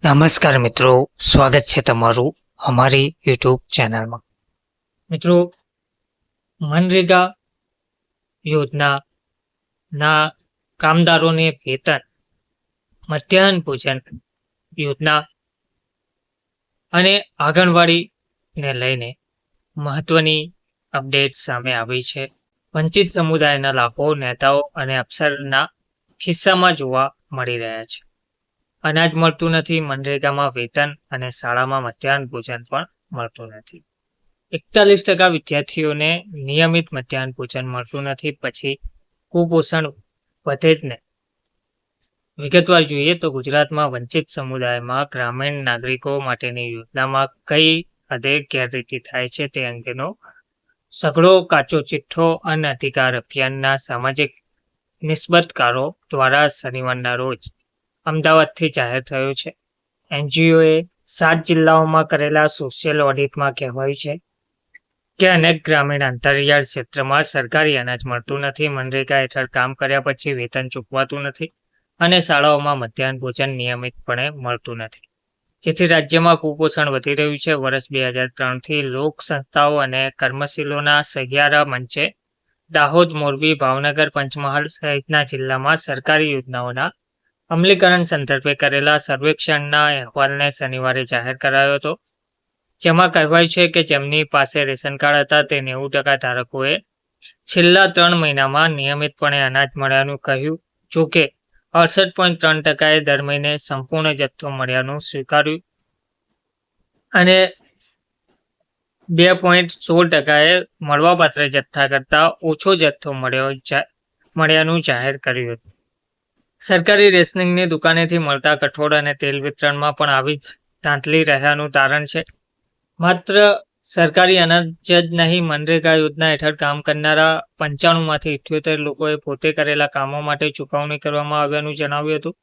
નમસ્કાર મિત્રો, સ્વાગત છે તમારું અમારી યુટ્યુબ ચેનલમાં. મિત્રો, મનરેગા યોજનાના કામદારોને વેતન, મધ્યાહન ભોજન યોજના અને આંગણવાડીને લઈને મહત્વની અપડેટ સામે આવી છે. વંચિત સમુદાયના લાભો નેતાઓ અને અફસરના ખિસ્સામાં જોવા મળી રહ્યા છે. અનાજ મળતું નથી, મનરેગામાં વેતન અને શાળામાં મધ્યાહન ભોજન પણ મળતું નથી. 41% વિદ્યાર્થીઓને નિયમિત મધ્યાહન ભોજન મળતું નથી. પછી કુપોષણ વધે જ ને. વિગતવાર જોઈએ તો ગુજરાતમાં વંચિત સમુદાયમાં ગ્રામીણ નાગરિકો માટેની યોજનામાં કઈ હદે ગેરરીતિ થાય છે તે અંગેનો સઘળો કાચો ચિઠ્ઠો અન્ન અધિકાર અભિયાનના સામાજિક નિસ્બતકારો દ્વારા શનિવારના રોજ અમદાવાદથી જાહેર થયો છે. એનજીઓએ 7 જિલ્લાઓમાં કરેલા સોશિયલ ઓડિટમાં કહેવાયું છે કે અનેક ગ્રામીણ અંતરિયાળ ક્ષેત્રમાં સરકારી અનાજ મળતું નથી, મનરેગા હેઠળ કામ કર્યા પછી વેતન ચૂકવાતું નથી અને શાળાઓમાં મધ્યાહન ભોજન નિયમિતપણે મળતું નથી, જેથી રાજ્યમાં કુપોષણ વધી રહ્યું છે. વર્ષ 2003થી લોક સંસ્થાઓ અને કર્મશીલોના સહિયારા મંચે દાહોદ, મોરબી, ભાવનગર, પંચમહાલ સહિતના જિલ્લામાં સરકારી યોજનાઓના અમલીકરણ સંદર્ભે કરેલા સર્વેક્ષણના અહેવાલને શનિવારે જાહેર કરાયો હતો, જેમાં કહેવાયું છે કે જેમની પાસે રેશન કાર્ડ હતા તે 90% ધારકોએ છેલ્લા 3 મહિનામાં નિયમિતપણે અનાજ મળ્યાનું કહ્યું. જોકે 68.3%એ દર મહિને સંપૂર્ણ જથ્થો મળ્યાનું સ્વીકાર્યું અને 2.16%એ મળવાપાત્ર જથ્થા કરતાં ઓછો જથ્થો મળ્યાનું જાહેર કર્યું હતું. સરકારી રેશનિંગની દુકાનેથી મળતા કઠોળ અને તેલ વિતરણમાં પણ આવી જ ધાંધલી રહ્યાનું તારણ છે. માત્ર સરકારી અનાજ જ નહીં, મનરેગા યોજના હેઠળ કામ કરનારા 95માંથી 78 લોકોએ પોતે કરેલા કામો માટે ચૂકવણી કરવામાં આવ્યાનું જણાવ્યું હતું,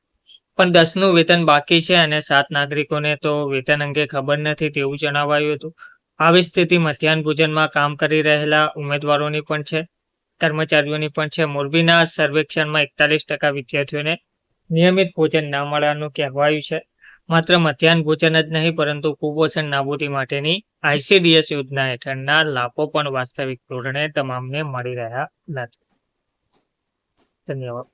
પણ 10નું વેતન બાકી છે અને 7 નાગરિકોને તો વેતન અંગે ખબર નથી તેવું જણાવાયું હતું. આવી સ્થિતિ મધ્યાહન ભોજનમાં કામ કરી રહેલા ઉમેદવારોની પણ છે, કર્મચારીઓની પણ છે. મોરબીના સર્વેક્ષણમાં 41% વિદ્યાર્થીઓને નિયમિત ભોજન ન મળવાનું કહેવાયું છે. માત્ર મધ્યાહન ભોજન જ નહીં, પરંતુ કુપોષણ નાબૂદી માટેની ICDS યોજના હેઠળના લાભો પણ વાસ્તવિક ધોરણે તમામને મળી રહ્યા નથી. ધન્યવાદ.